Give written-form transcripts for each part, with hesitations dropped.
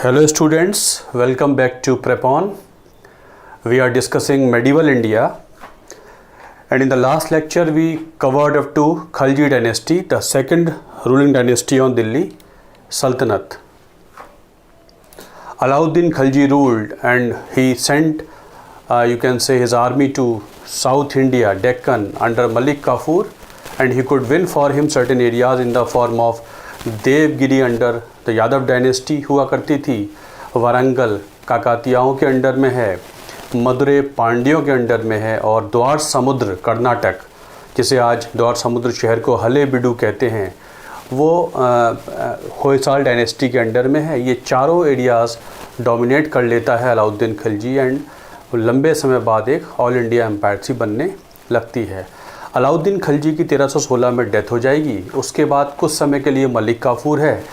Hello students, welcome back to Prep-On. We are discussing medieval India, and in the last lecture we covered up to Khalji dynasty, the second ruling dynasty on Delhi Sultanate. Alauddin Khalji ruled and he sent you can say his army to South India, Deccan under Malik Kafur, and he could win for him certain areas in the form of Devagiri under the Yadava dynasty हुआ करती थी, वारंगल काकातियाओं के under में है, मदुरै पांड्यों के under में है, और द्वार समुद्र कर्नाटक जिसे आज द्वार समुद्र शहर को हलेबीडु कहते हैं वो होयसाल डायनेस्टी के अंडर में है। ये चारों एरियाज़ डोमिनेट कर लेता है अलाउद्दीन खिलजी एंड लंबे समय बाद एक ऑल इंडिया एम्पायर सी बनने लगती है। अलाउद्दीन खिलजी की 1316 में डेथ हो जाएगी। उसके बाद कुछ समय के लिए मलिक काफूर है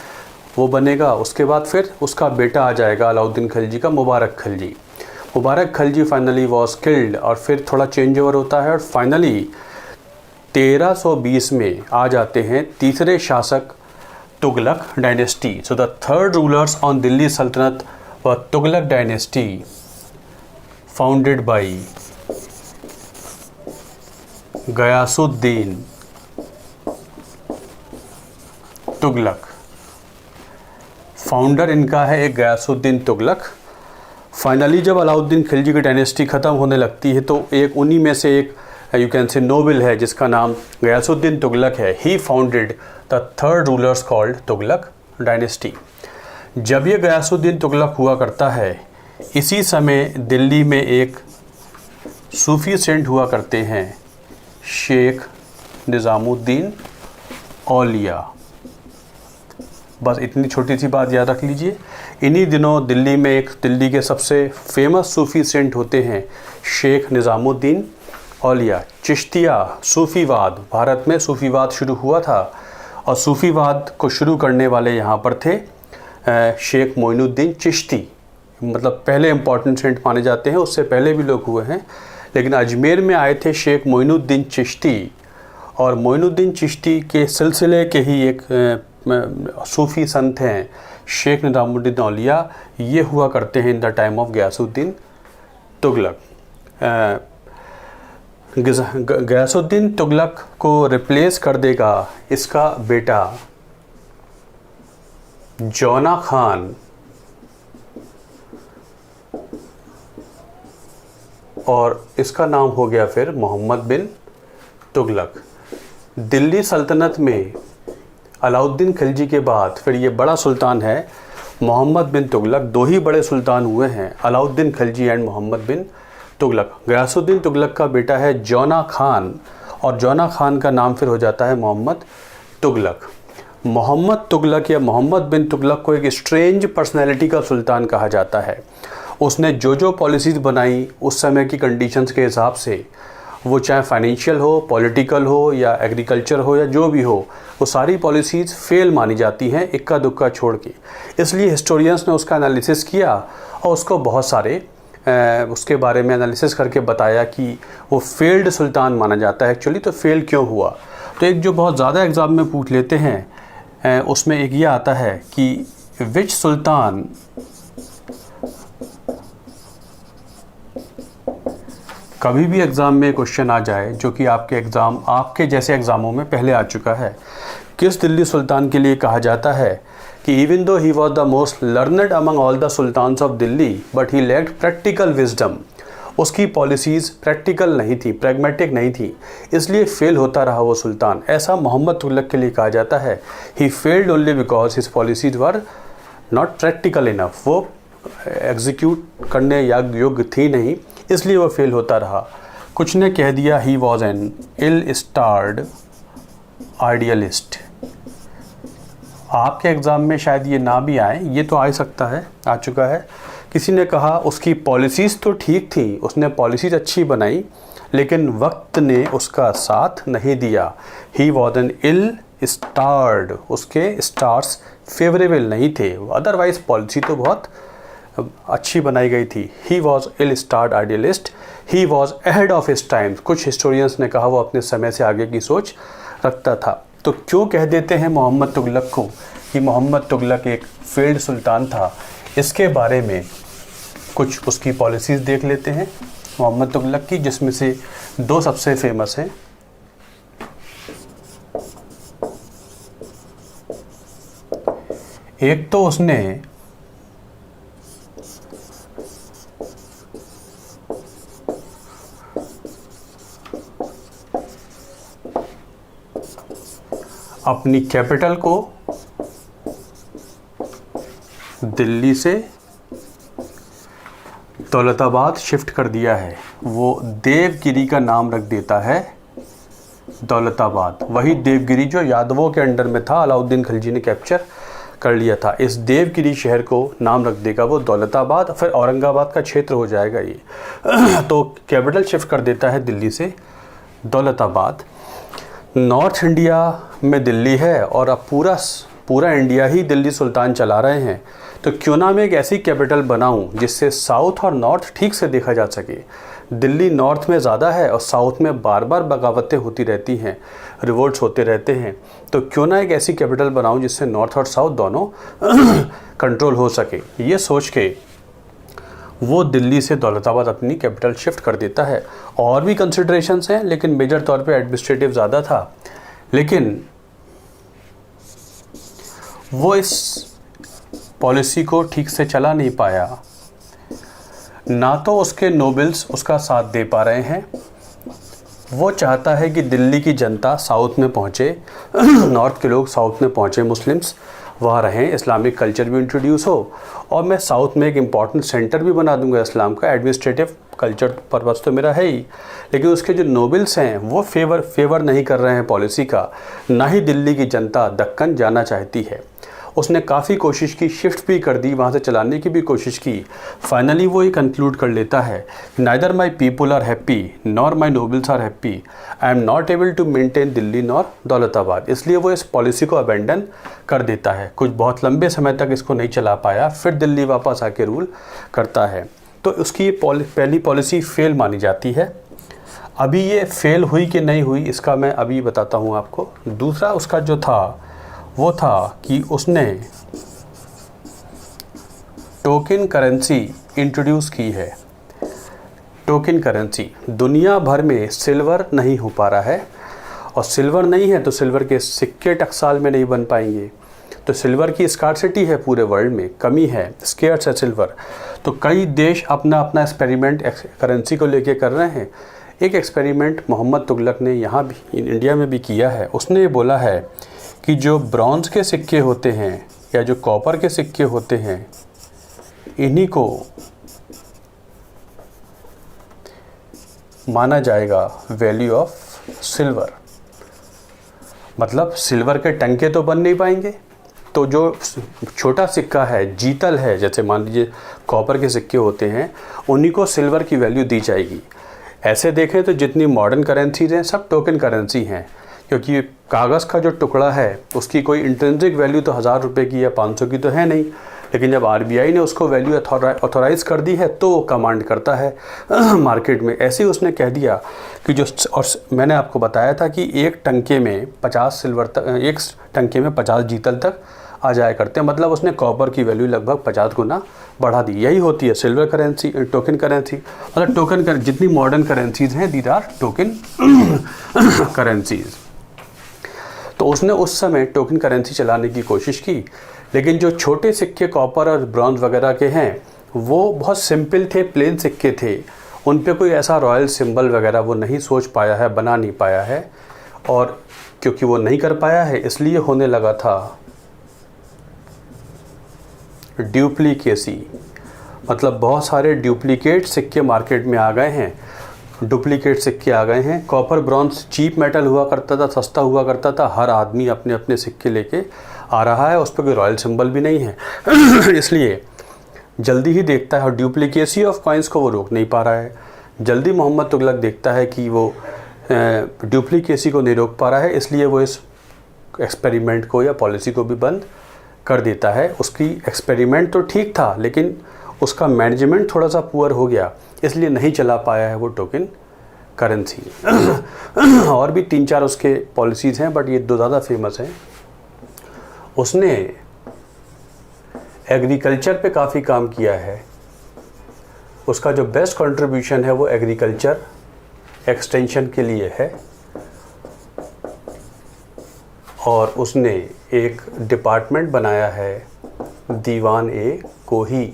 वो बनेगा। उसके बाद फिर उसका बेटा आ जाएगा अलाउद्दीन खिलजी का, मुबारक खिलजी। मुबारक खिलजी फाइनली वॉज किल्ड और फिर थोड़ा चेंज ओवर होता है और फाइनली 1320 में आ जाते हैं तीसरे शासक Tughlaq dynasty. So the third rulers on Delhi Saltanat व Tughlaq dynasty founded by Ghiyasuddin Tughlaq. Founder इनका है एक गयासुद्दीन तुगलक। फाइनली जब अलाउद्दीन खिलजी की डायनेस्टी ख़त्म होने लगती है तो एक उन्हीं में से एक यू कैन से नोबल है जिसका नाम गयासुद्दीन तुगलक है। He founded the third rulers called Tughlaq dynasty. जब ये गयासुद्दीन तुगलक हुआ करता है इसी समय दिल्ली में एक सूफी सेंट हुआ करते हैं, शेख निज़ामुद्दीन औलिया। बस इतनी छोटी सी बात याद रख लीजिए। इन्हीं दिनों दिल्ली में एक दिल्ली के सबसे फेमस सूफ़ी सेंट होते हैं शेख निज़ामुद्दीन औलिया। चिश्तिया सूफ़ीवाद, भारत में सूफ़ीवाद शुरू हुआ था और सूफ़ीवाद को शुरू करने वाले यहाँ पर थे शेख मोइनुद्दीन चिश्ती। मतलब पहले इम्पॉर्टेंट सेंट माने जाते हैं, उससे पहले भी लोग हुए हैं, लेकिन अजमेर में आए थे शेख मोइनुद्दीन चिश्ती, और मोइनुद्दीन चिश्ती के सिलसिले के ही एक सूफ़ी संत हैं शेख निज़ामुद्दीन औलिया। ये हुआ करते हैं in the time of Ghiyasuddin Tughlaq. Ghiyasuddin Tughlaq को रिप्लेस कर देगा इसका बेटा जौना खान, और इसका नाम हो गया फिर मोहम्मद बिन तुगलक। दिल्ली सल्तनत में अलाउद्दीन खिलजी के बाद फिर ये बड़ा सुल्तान है मोहम्मद बिन तुगलक। दो ही बड़े सुल्तान हुए हैं, अलाउद्दीन खिलजी एंड मोहम्मद बिन तुगलक। गयासुद्दीन तुगलक का बेटा है जौना खान, और जौना खान का नाम फिर हो जाता है मोहम्मद तुगलक। मोहम्मद तुगलक या मोहम्मद बिन तुगलक को एक स्ट्रेंज पर्सनैलिटी का सुल्तान कहा जाता है। उसने जो पॉलिसीज़ बनाई उस समय की कंडीशंस के हिसाब से, वो चाहे फाइनेंशियल हो, पॉलिटिकल हो या एग्रीकल्चर हो या जो भी हो, वो सारी पॉलिसीज़ फेल मानी जाती हैं इक्का दुक्का छोड़ के। इसलिए हिस्टोरियंस ने उसका एनालिसिस किया और उसको बहुत सारे उसके बारे में एनालिसिस करके बताया कि वो फेल्ड सुल्तान माना जाता है। एक्चुअली तो फेल क्यों हुआ, तो एक जो बहुत ज़्यादा एग्ज़ाम में पूछ लेते हैं उसमें एक ये आता है कि विच सुल्तान कभी भी एग्ज़ाम में क्वेश्चन आ जाए जो कि आपके जैसे एग्ज़ामों में पहले आ चुका है। किस दिल्ली सुल्तान के लिए कहा जाता है कि even though he was the most learned among all the sultans of Delhi but he lacked practical wisdom. उसकी पॉलिसीज़ प्रैक्टिकल नहीं थी, प्रैग्मेटिक नहीं थी, इसलिए फेल होता रहा वो सुल्तान। ऐसा मोहम्मद तुगलक के लिए कहा जाता है। He failed only because his policies were not practical enough. वो एग्जीक्यूट करने योग्य थी नहीं, इसलिए वो फेल होता रहा। कुछ ने कह दिया he was an ill starred idealist. आपके एग्ज़ाम में शायद ये ना भी आए, ये तो आ ही सकता है, आ चुका है। किसी ने कहा उसकी पॉलिसीज़ तो ठीक थी, उसने पॉलिसीज़ अच्छी बनाई, लेकिन वक्त ने उसका साथ नहीं दिया। ही वॉज एन इल स्टार्ड, उसके स्टार्स फेवरेबल नहीं थे, अदरवाइज़ पॉलिसी तो बहुत अच्छी बनाई गई थी। He was ill starred idealist, he was ahead of his times. कुछ हिस्टोरियंस ने कहा वो अपने समय से आगे की सोच रखता था। तो क्यों कह देते हैं मोहम्मद तुगलक को कि मोहम्मद तुगलक एक फेल्ड सुल्तान था? इसके बारे में कुछ उसकी पॉलिसीज़ देख लेते हैं मोहम्मद तुगलक की, जिसमें से दो सबसे फेमस हैं। एक तो उसने अपनी कैपिटल को दिल्ली से दौलताबाद शिफ्ट कर दिया है। वो देवगिरी का नाम रख देता है दौलताबाद। वही देवगिरी जो यादवों के अंडर में था, अलाउद्दीन खिलजी ने कैप्चर कर लिया था। इस देवगिरी शहर को नाम रख देगा वो दौलताबाद, फिर औरंगाबाद का क्षेत्र हो जाएगा ये। तो कैपिटल शिफ्ट कर देता है दिल्ली से दौलताबाद। नॉर्थ इंडिया में दिल्ली है और अब पूरा इंडिया ही दिल्ली सुल्तान चला रहे हैं, तो क्यों ना मैं एक ऐसी कैपिटल बनाऊं जिससे साउथ और नॉर्थ ठीक से देखा जा सके। दिल्ली नॉर्थ में ज़्यादा है और साउथ में बार बार बगावतें होती रहती हैं, रिवोल्ट्स होते रहते हैं, तो क्यों ना एक ऐसी कैपिटल बनाऊं जिससे नॉर्थ और साउथ दोनों कंट्रोल हो सके। ये सोच के वो दिल्ली से दौलताबाद अपनी कैपिटल शिफ्ट कर देता है। और भी कंसिडरेशंस हैं, लेकिन मेजर तौर पे एडमिनिस्ट्रेटिव ज़्यादा था। लेकिन वो इस पॉलिसी को ठीक से चला नहीं पाया। ना तो उसके नोबल्स उसका साथ दे पा रहे हैं। वो चाहता है कि दिल्ली की जनता साउथ में पहुँचे, नॉर्थ के लोग साउथ में पहुँचे, मुस्लिम्स वहाँ रहें, इस्लामिक कल्चर भी इंट्रोड्यूस हो, और मैं साउथ में एक इम्पॉर्टेंट सेंटर भी बना दूंगा इस्लाम का। एडमिनिस्ट्रेटिव कल्चर पर्पस तो मेरा है ही, लेकिन उसके जो नोबल्स हैं वो फेवर नहीं कर रहे हैं पॉलिसी का। ना ही दिल्ली की जनता दक्कन जाना चाहती है। उसने काफ़ी कोशिश की, शिफ्ट भी कर दी, वहाँ से चलाने की भी कोशिश की। फाइनली वो ये कंक्लूड कर लेता है, neither my people are happy nor my nobles are happy, I am not able to maintain Delhi nor Daulatabad. इसलिए वो इस पॉलिसी को अबेंडन कर देता है। कुछ बहुत लंबे समय तक इसको नहीं चला पाया, फिर दिल्ली वापस आके रूल करता है। तो उसकी ये पहली पॉलिसी फेल मानी जाती है। अभी ये फेल हुई कि नहीं हुई इसका मैं अभी बताता हूँ आपको। दूसरा उसका जो था वो था कि उसने टोकन करेंसी इंट्रोड्यूस की है। टोकन करेंसी, दुनिया भर में सिल्वर नहीं हो पा रहा है, और सिल्वर नहीं है तो सिल्वर के सिक्के टकसाल में नहीं बन पाएंगे। तो सिल्वर की स्कार्सिटी है, पूरे वर्ल्ड में कमी है, स्केर्स है सिल्वर। तो कई देश अपना अपना एक्सपेरिमेंट करेंसी को लेके कर रहे हैं। एक एक्सपेरिमेंट मोहम्मद तुगलक ने यहाँ भी इंडिया में भी किया है। उसने ये बोला है कि जो ब्रॉन्ज के सिक्के होते हैं या जो कॉपर के सिक्के होते हैं, इन्हीं को माना जाएगा वैल्यू ऑफ सिल्वर। मतलब सिल्वर के टंके तो बन नहीं पाएंगे, तो जो छोटा सिक्का है, जीतल है, जैसे मान लीजिए कॉपर के सिक्के होते हैं, उन्हीं को सिल्वर की वैल्यू दी जाएगी। ऐसे देखें तो जितनी मॉडर्न करेंसीज हैं सब टोकन करेंसी हैं, क्योंकि कागज़ का जो टुकड़ा है उसकी कोई इंट्रिंसिक वैल्यू तो 1000 रुपये की या 500 की तो है नहीं। लेकिन जब आरबीआई ने उसको वैल्यू ऑथोराइज़ कर दी है तो वो कमांड करता है मार्केट में। ऐसे ही उसने कह दिया कि जो, और मैंने आपको बताया था कि एक टंके में 50 सिल्वर तक, एक टंके में 50 जीतल तक आ जाया करते हैं। मतलब उसने कॉपर की वैल्यू लगभग 50 गुना बढ़ा दी। यही होती है सिल्वर करेंसी, टोकन करेंसी। मतलब टोकन जितनी मॉडर्न करेंसीज हैं दीज आर टोकन करेंसीज। तो उसने उस समय टोकन करेंसी चलाने की कोशिश की, लेकिन जो छोटे सिक्के कॉपर और ब्रॉन्ज वगैरह के हैं वो बहुत सिंपल थे, प्लेन सिक्के थे। उन पे कोई ऐसा रॉयल सिंबल वगैरह वो नहीं सोच पाया है, बना नहीं पाया है। और क्योंकि वो नहीं कर पाया है इसलिए होने लगा था ड्यूप्लीकेसी। मतलब बहुत सारे डुप्लीकेट सिक्के मार्केट में आ गए हैं, डुप्लीकेट सिक्के आ गए हैं। कॉपर ब्रॉन्ज चीप मेटल हुआ करता था, सस्ता हुआ करता था। हर आदमी अपने अपने सिक्के लेके आ रहा है, उस पर कोई रॉयल सिंबल भी नहीं है इसलिए जल्दी ही देखता है, और डुप्लीकेसी ऑफ कॉइन्स को वो रोक नहीं पा रहा है। जल्दी मोहम्मद तुगलक देखता है कि वो डुप्लीकेसी को नहीं रोक पा रहा है, इसलिए वो इस एक्सपेरिमेंट को या पॉलिसी को भी बंद कर देता है। उसकी एक्सपेरिमेंट तो ठीक था, लेकिन उसका मैनेजमेंट थोड़ा सा पुअर हो गया, इसलिए नहीं चला पाया है वो टोकन करेंसी। और भी 3-4 उसके पॉलिसीज़ हैं, बट ये 2 ज़्यादा फेमस हैं। उसने एग्रीकल्चर पे काफ़ी काम किया है। उसका जो बेस्ट कंट्रीब्यूशन है वो एग्रीकल्चर एक्सटेंशन के लिए है, और उसने एक डिपार्टमेंट बनाया है दीवान ए कोही।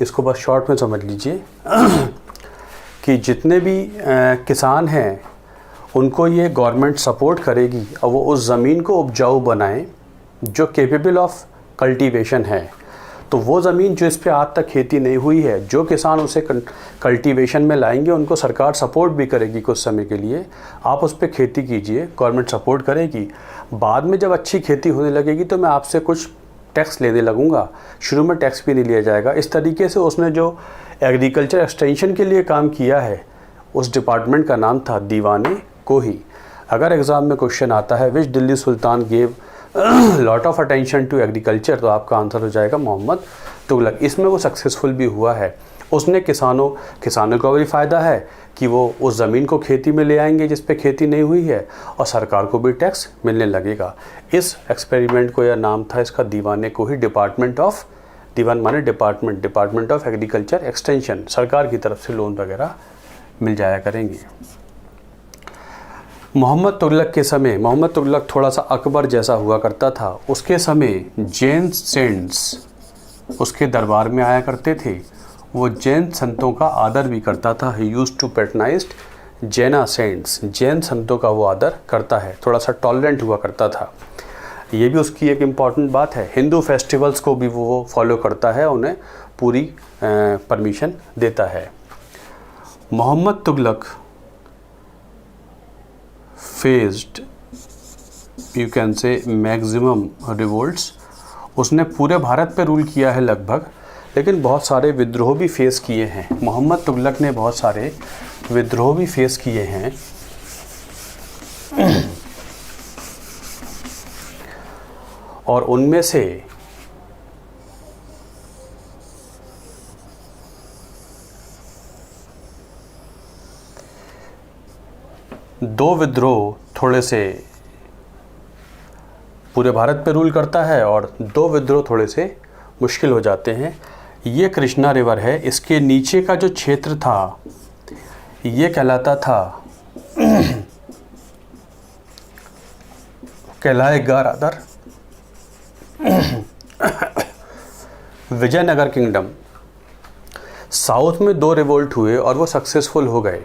इसको बस शॉर्ट में समझ लीजिए कि जितने भी किसान हैं उनको ये गवर्नमेंट सपोर्ट करेगी और वो उस ज़मीन को उपजाऊ बनाएं जो कैपेबल ऑफ कल्टीवेशन है। तो वो ज़मीन जो इस पे आज तक खेती नहीं हुई है, जो किसान उसे कल्टीवेशन में लाएंगे उनको सरकार सपोर्ट भी करेगी कुछ समय के लिए। आप उस पर खेती कीजिए, गवर्नमेंट सपोर्ट करेगी। बाद में जब अच्छी खेती होने लगेगी तो मैं आपसे कुछ टैक्स लेने लगूंगा, शुरू में टैक्स भी नहीं लिया जाएगा। इस तरीके से उसने जो एग्रीकल्चर एक्सटेंशन के लिए काम किया है, उस डिपार्टमेंट का नाम था दीवाने कोही। अगर एग्ज़ाम में क्वेश्चन आता है which Delhi sultan gave lot of attention to agriculture, तो आपका आंसर हो जाएगा मोहम्मद तुगलक। इसमें वो सक्सेसफुल भी हुआ है। उसने किसानों को भी फ़ायदा है कि वो उस ज़मीन को खेती में ले आएंगे जिस पे खेती नहीं हुई है, और सरकार को भी टैक्स मिलने लगेगा। इस एक्सपेरिमेंट को यह नाम था इसका दीवाने कोही, डिपार्टमेंट ऑफ, दीवान माने डिपार्टमेंट ऑफ एग्रीकल्चर एक्सटेंशन। सरकार की तरफ से लोन वगैरह मिल जाया करेंगे। मोहम्मद तुगलक के समय, मोहम्मद तुगलक थोड़ा सा अकबर जैसा हुआ करता था। उसके समय जैन सेंट्स उसके दरबार में आया करते थे। वो जैन संतों का आदर भी करता था। ही यूज्ड टू पैट्रनाइज जैना सेंट्स, जैन संतों का वो आदर करता है। थोड़ा सा टॉलरेंट हुआ करता था, ये भी उसकी एक इम्पॉर्टेंट बात है। हिंदू फेस्टिवल्स को भी वो फॉलो करता है, उन्हें पूरी परमिशन देता है। Mohammad Tughlaq faced you can say maximum revolts. उसने पूरे भारत पे रूल किया है लगभग, लेकिन बहुत सारे विद्रोह भी फेस किए हैं। मोहम्मद तुगलक ने बहुत सारे विद्रोह भी फेस किए हैं। और उनमें से दो विद्रोह थोड़े से पूरे भारत पे रूल करता है, और दो विद्रोह थोड़े से मुश्किल हो जाते हैं। ये कृष्णा रिवर है, इसके नीचे का जो क्षेत्र था ये कहलाता था कहलाएगा रादर विजयनगर किंगडम। साउथ में दो रिवोल्ट हुए और वो सक्सेसफुल हो गए।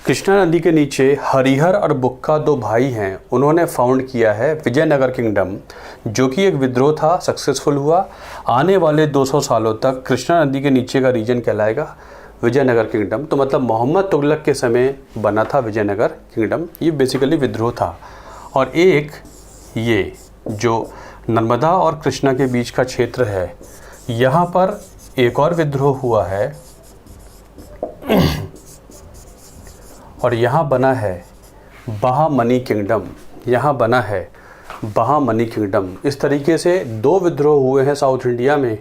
कृष्णा नदी के नीचे हरिहर और बुक्का दो भाई हैं, उन्होंने फाउंड किया है विजयनगर किंगडम, जो कि एक विद्रोह था, सक्सेसफुल हुआ। आने वाले 200 सालों तक कृष्णा नदी के नीचे का रीजन कहलाएगा विजयनगर किंगडम। तो मतलब मोहम्मद तुगलक के समय बना था विजयनगर किंगडम। ये बेसिकली विद्रोह था। और एक ये जो नर्मदा और कृष्णा के बीच का क्षेत्र है, यहाँ पर एक और विद्रोह हुआ है, और यहाँ बना है बहामनी किंगडम। यहाँ बना है बहामनी किंगडम। इस तरीके से दो विद्रोह हुए हैं साउथ इंडिया में,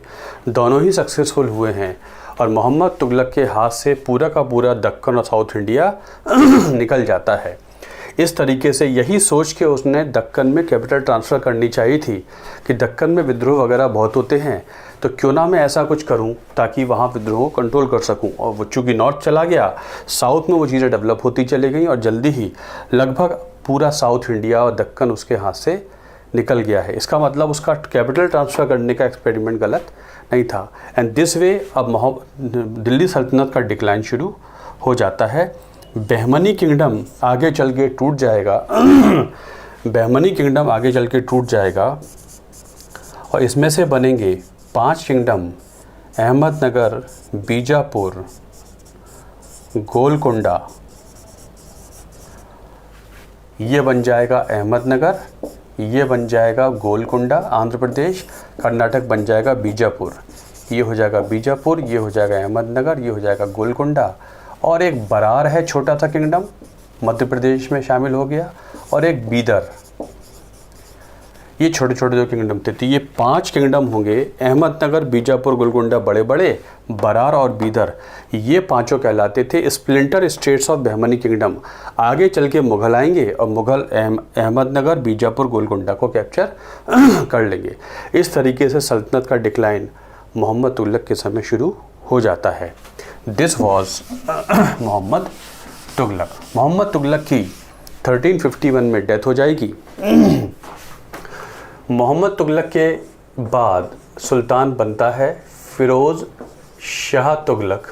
दोनों ही सक्सेसफुल हुए हैं। और मोहम्मद तुगलक के हाथ से पूरा का पूरा दक्कन और साउथ इंडिया निकल जाता है। इस तरीके से यही सोच के उसने दक्कन में कैपिटल ट्रांसफ़र करनी चाहिए थी कि दक्कन में विद्रोह वगैरह बहुत होते हैं, तो क्यों ना मैं ऐसा कुछ करूं ताकि वहाँ विद्रोह को कंट्रोल कर सकूं। और वो चूँकि नॉर्थ चला गया, साउथ में वो चीज़ें डेवलप होती चली गई, और जल्दी ही लगभग पूरा साउथ इंडिया और दक्कन उसके हाथ से निकल गया है। इसका मतलब उसका कैपिटल ट्रांसफ़र करने का एक्सपेरिमेंट गलत नहीं था। एंड दिस वे अब दिल्ली सल्तनत का डिक्लाइन शुरू हो जाता है। बहमनी किंगडम आगे चल के टूट जाएगा बहमनी किंगडम आगे चल के टूट जाएगा, और इसमें से बनेंगे 5 किंगडम: अहमदनगर, बीजापुर, गोलकुंडा। ये बन जाएगा अहमदनगर, ये बन जाएगा गोलकुंडा आंध्र प्रदेश, कर्नाटक बन जाएगा बीजापुर। ये हो जाएगा बीजापुर, ये हो जाएगा अहमदनगर, ये हो जाएगा गोलकुंडा। और एक बरार है छोटा सा किंगडम, मध्य प्रदेश में शामिल हो गया, और एक बीदर। ये छोटे छोटे जो किंगडम थे, तो ये 5 किंगडम होंगे। अहमदनगर, बीजापुर, गोलकुंडा बड़े बड़े, बरार और बीदर, ये पांचों कहलाते थे splinter states of Bahmani kingdom. आगे चल के मुग़ल आएंगे और मुग़ल अहमदनगर, बीजापुर, गोलकुंडा को कैप्चर कर लेंगे। इस तरीके से सल्तनत का डिक्लाइन मोहम्मद तुगलक के समय शुरू हो जाता है। This was Mohammad Tughlaq. मोहम्मद तुगलक की 1351 में डेथ हो जाएगी। मोहम्मद तुगलक के बाद सुल्तान बनता है फ़िरोज़ शाह तुगलक।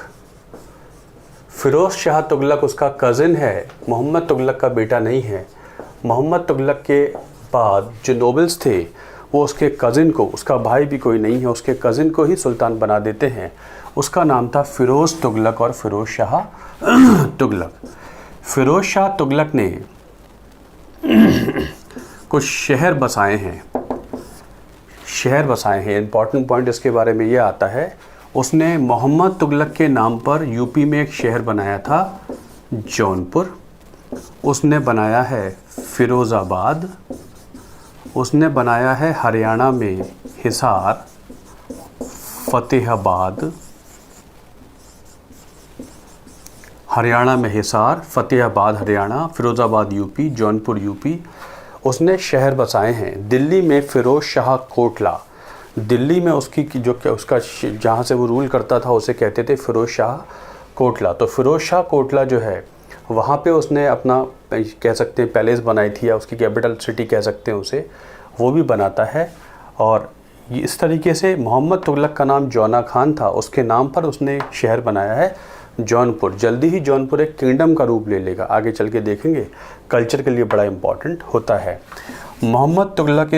फ़िरोज़ शाह तुगलक उसका कज़िन है, मोहम्मद तुगलक का बेटा नहीं है। मोहम्मद तुगलक के बाद जो नोबल्स थे वो उसके कज़िन को, उसका भाई भी कोई नहीं है, उसके कज़िन को ही सुल्तान बना देते हैं। उसका नाम था फ़िरोज़ तुगलक और फ़िरोज़ शाह तुगलक। फ़िरोज़ शाह तुगलक ने कुछ शहर बसाए हैं। इम्पॉर्टेंट पॉइंट इसके बारे में ये आता है, उसने मोहम्मद तुगलक के नाम पर यूपी में एक शहर बनाया था जौनपुर, उसने बनाया है फ़िरोज़ाबाद, उसने बनाया है हरियाणा में हिसार, फ़तेहाबाद, फ़तेहाबाद हरियाणा, फ़िरोज़ाबाद यूपी, जौनपुर यूपी, उसने शहर बसाए हैं। दिल्ली में फ़िरोज़ शाह कोटला, दिल्ली में उसकी जो उसका जहाँ से वो रूल करता था उसे कहते थे फ़िरोज़ शाह कोटला। तो फ़िरोज़ शाह कोटला जो है वहाँ पे उसने अपना कह सकते हैं पैलेस बनाई थी, या उसकी कैपिटल सिटी कह सकते हैं उसे, वो भी बनाता है। और इस तरीके से मोहम्मद तुगलक का नाम जौना खान था, उसके नाम पर उसने शहर बनाया है जौनपुर। जल्दी ही जौनपुर एक किंगडम का रूप ले लेगा, आगे चल के देखेंगे, कल्चर के लिए बड़ा इम्पॉर्टेंट होता है। Mohammad Tughlaq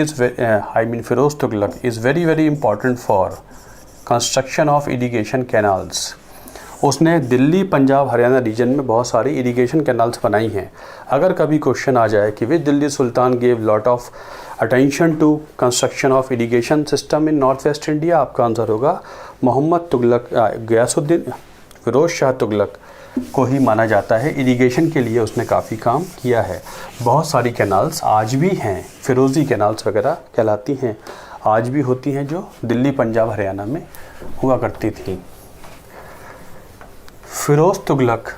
Firoz Tughlaq is very very important for construction of irrigation canals. उसने दिल्ली, पंजाब, हरियाणा रीजन में बहुत सारी इरिगेशन कैनाल्स बनाई हैं। अगर कभी क्वेश्चन आ जाए कि which Delhi sultan gave lot of attention to construction of irrigation system in north west India, आपका आंसर होगा मोहम्मद तुगलक। गयासुद्दीन फ़िरोज़ शाह तुगलक को ही माना जाता है, इरिगेशन के लिए उसने काफ़ी काम किया है। बहुत सारी कैनाल्स आज भी हैं, फ़िरोज़ी कैनाल्स वगैरह कहलाती हैं, आज भी होती हैं, जो दिल्ली, पंजाब, हरियाणा में हुआ करती थी। फ़िरोज़ तुगलक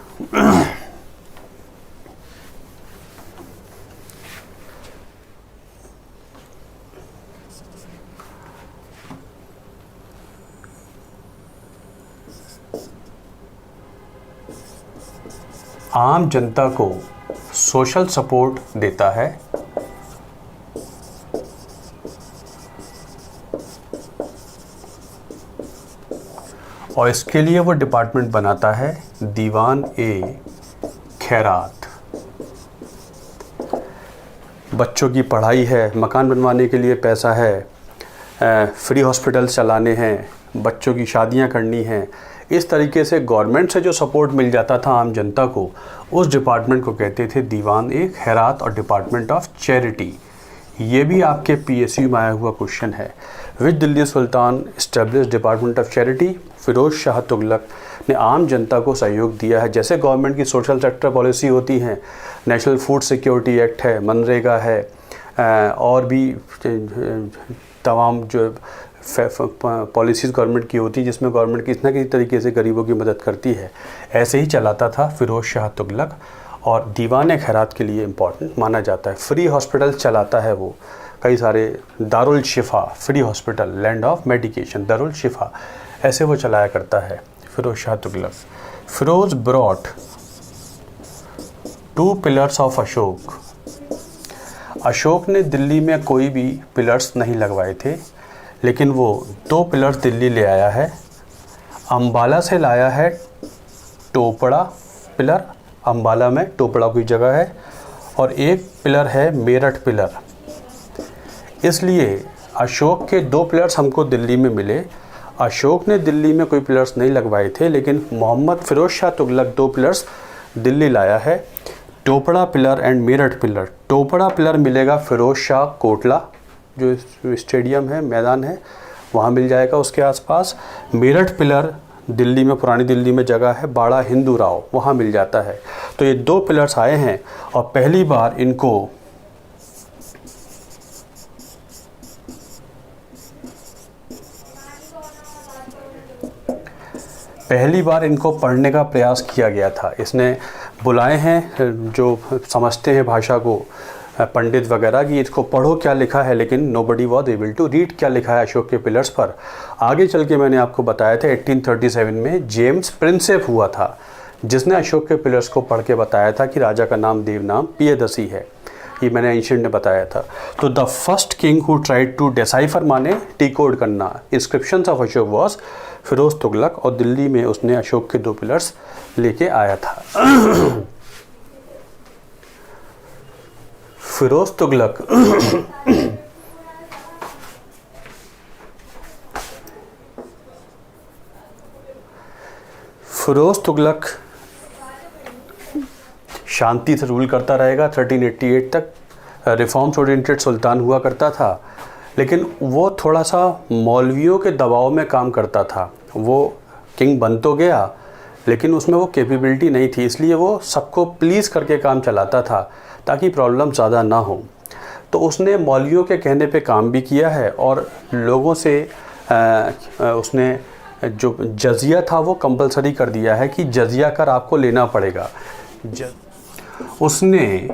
आम जनता को सोशल सपोर्ट देता है। और इसके लिए वो डिपार्टमेंट बनाता है दीवान ए खैरात। बच्चों की पढ़ाई है, मकान बनवाने के लिए पैसा है, फ्री हॉस्पिटल्स चलाने हैं, बच्चों की शादियां करनी हैं, इस तरीके से गवर्नमेंट से जो सपोर्ट मिल जाता था आम जनता को, उस डिपार्टमेंट को कहते थे दीवान ए खैरात और डिपार्टमेंट ऑफ चैरिटी। ये भी आपके PSU में आया हुआ क्वेश्चन है। Which Delhi sultan establish department of charity? Firoz Shah Tughlaq ने आम जनता को सहयोग दिया है। जैसे गवर्नमेंट की सोशल सेक्टर पॉलिसी होती हैं, नेशनल फूड सिक्योरिटी एक्ट है, मनरेगा है, और भी तमाम जो पॉलिसीज़ गवर्नमेंट की होती है जिसमें गवर्नमेंट किसी न किसी तरीके से गरीबों की मदद करती है, ऐसे ही चलाता था फ़िरोज़ शाह तुगलक। और दीवान खैरात के लिए इम्पॉर्टेंट माना जाता है। फ्री हॉस्पिटल चलाता है वो, कई सारे Darul Shifa free hospital, land of medication, Darul Shifa, ऐसे वो चलाया करता है Firoz Shah Tughlaq. Firoz brought 2 pillars of Ashoka. Ashoka ने दिल्ली में कोई भी पिलर्स नहीं लगवाए थे, लेकिन वो 2 पिलर्स दिल्ली ले आया है। अम्बाला से लाया है टोपड़ा पिलर, अम्बाला में टोपड़ा की जगह है, और एक पिलर है मेरठ पिलर। इसलिए अशोक के 2 पिलर्स हमको दिल्ली में मिले। अशोक ने दिल्ली में कोई पिलर्स नहीं लगवाए थे, लेकिन मोहम्मद फ़िरोज़ शाह तुगलक 2 पिलर्स दिल्ली लाया है, Topra pillar and Meerut pillar. Topra pillar मिलेगा फ़िरोज़ शाह कोटला, जो स्टेडियम है, मैदान है, वहाँ मिल जाएगा उसके आसपास। मेरठ पिलर दिल्ली में, पुरानी दिल्ली में जगह है बाड़ा हिंदू राव, वहाँ मिल जाता है। तो ये 2 पिलर्स आए हैं, और पहली बार इनको पहली बार इनको पढ़ने का प्रयास किया गया था। इसने बुलाए हैं जो समझते हैं भाषा को, पंडित वगैरह, कि इसको पढ़ो क्या लिखा है, लेकिन nobody was able to read क्या लिखा है अशोक के पिलर्स पर। आगे चल के मैंने आपको बताया था 1837 में जेम्स प्रिंसेप हुआ था, जिसने अशोक के पिलर्स को पढ़ के बताया था कि राजा का नाम देवनाम पियदसी है। ये मैंने एंशिएंट में बताया था। तो the first king who tried to decipher माने डिकोड करना inscriptions of Ashoka was Firoz Tughlaq, और दिल्ली में उसने अशोक के 2 पिलर्स लेके आया था। फिरोज तुगलक फिरोज तुगलक शांति से रूल करता रहेगा 1388 तक। रिफॉर्म्स ओरिएंटेड सुल्तान हुआ करता था, लेकिन वो थोड़ा सा मौलवियों के दबाव में काम करता था। वो किंग बन तो गया, लेकिन उसमें वो कैपेबिलिटी नहीं थी, इसलिए वो सबको प्लीज़ करके काम चलाता था ताकि प्रॉब्लम ज़्यादा ना हो। तो उसने मौलवियों के कहने पे काम भी किया है, और लोगों से उसने जो जजिया था वो कंपलसरी कर दिया है कि जजिया कर आपको लेना पड़ेगा। उसने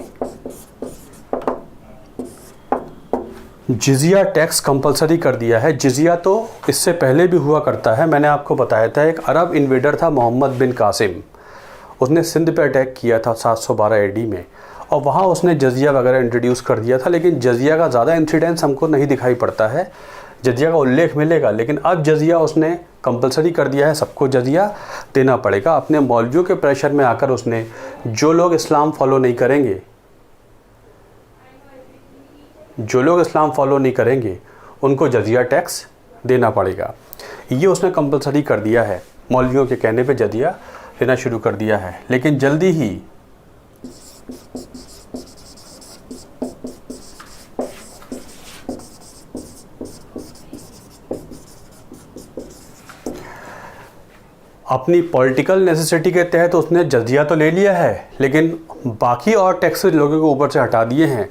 जिजिया टैक्स कंपलसरी कर दिया है। जिजिया तो इससे पहले भी हुआ करता है, मैंने आपको बताया था। एक अरब इन्वेडर था मोहम्मद बिन कासिम, उसने सिंध पे अटैक किया था 712 एडी में, और वहाँ उसने जजिया वगैरह इंट्रोड्यूस कर दिया था। लेकिन जजिया का ज़्यादा इंसिडेंस हमको नहीं दिखाई पड़ता है। जजिया का उल्लेख मिलेगा, लेकिन अब जजिया उसने कंपलसरी कर दिया है, सबको जजिया देना पड़ेगा। अपने मौलवियों के प्रेशर में आकर उसने जो लोग इस्लाम फॉलो नहीं करेंगे, उनको जजिया टैक्स देना पड़ेगा। ये उसने कंपलसरी कर दिया है, मौलवियों के कहने पे जजिया देना शुरू कर दिया है। लेकिन जल्दी ही अपनी पॉलिटिकल नेसेसिटी के तहत उसने जजिया तो ले लिया है, लेकिन बाकी और टैक्सेस लोगों के ऊपर से हटा दिए हैं।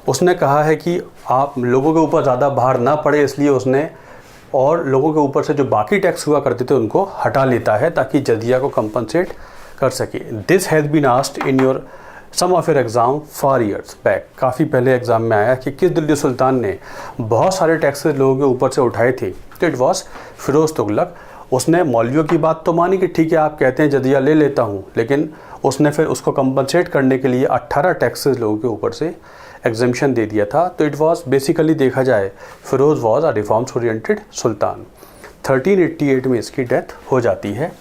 उसने कहा है कि आप लोगों के ऊपर ज़्यादा भार ना पड़े, इसलिए उसने और लोगों के ऊपर से जो बाकी टैक्स हुआ करते थे उनको हटा लेता है ताकि जजिया को कंपनसेट कर सके। This has been asked in your some of your exam for years back. काफ़ी पहले एग्ज़ाम में आया कि किस दिल्ली सुल्तान ने बहुत सारे टैक्सेस लोगों के ऊपर से उठाए थे। तो इट वॉज फिरोज तुगलक। उसने मौलवियों की बात तो मानी कि ठीक है आप कहते हैं जजिया ले लेता हूँ, लेकिन उसने फिर उसको कंपनसेट करने के लिए 18 टैक्सेस लोगों के ऊपर से एग्जेम्पशन दे दिया था। तो इट वाज बेसिकली देखा जाए Firoz was a reforms oriented sultan. 1388 में इसकी डेथ हो जाती है।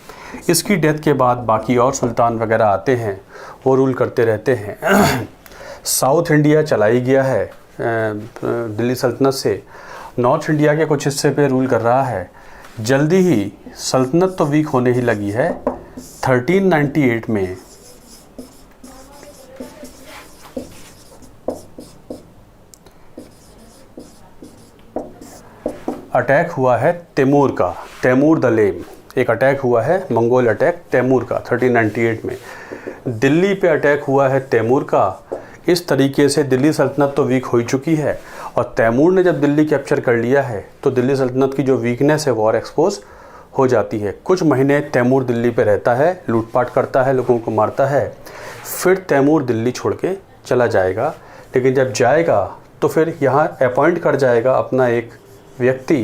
इसकी डेथ के बाद बाकी और सुल्तान वगैरह आते हैं, वो रूल करते रहते हैं। साउथ इंडिया चलाई गया है दिल्ली सल्तनत से, नॉर्थ इंडिया के कुछ हिस्से पे रूल कर रहा है। जल्दी ही सल्तनत तो वीक होने ही लगी है। 1398 में अटैक हुआ है तैमूर का, तैमूर द लेम। एक अटैक हुआ है, मंगोल अटैक तैमूर का 1398 में। दिल्ली पे अटैक हुआ है तैमूर का। इस तरीके से दिल्ली सल्तनत तो वीक हो चुकी है, और तैमूर ने जब दिल्ली कैप्चर कर लिया है तो दिल्ली सल्तनत की जो वीकनेस है वो और एक्सपोज हो जाती है। कुछ महीने तैमूर दिल्ली पे रहता है, लूटपाट करता है, लोगों को मारता है, फिर तैमूर दिल्ली छोड़ के चला जाएगा। लेकिन जब जाएगा तो फिर यहाँ अपॉइंट कर जाएगा अपना एक व्यक्ति,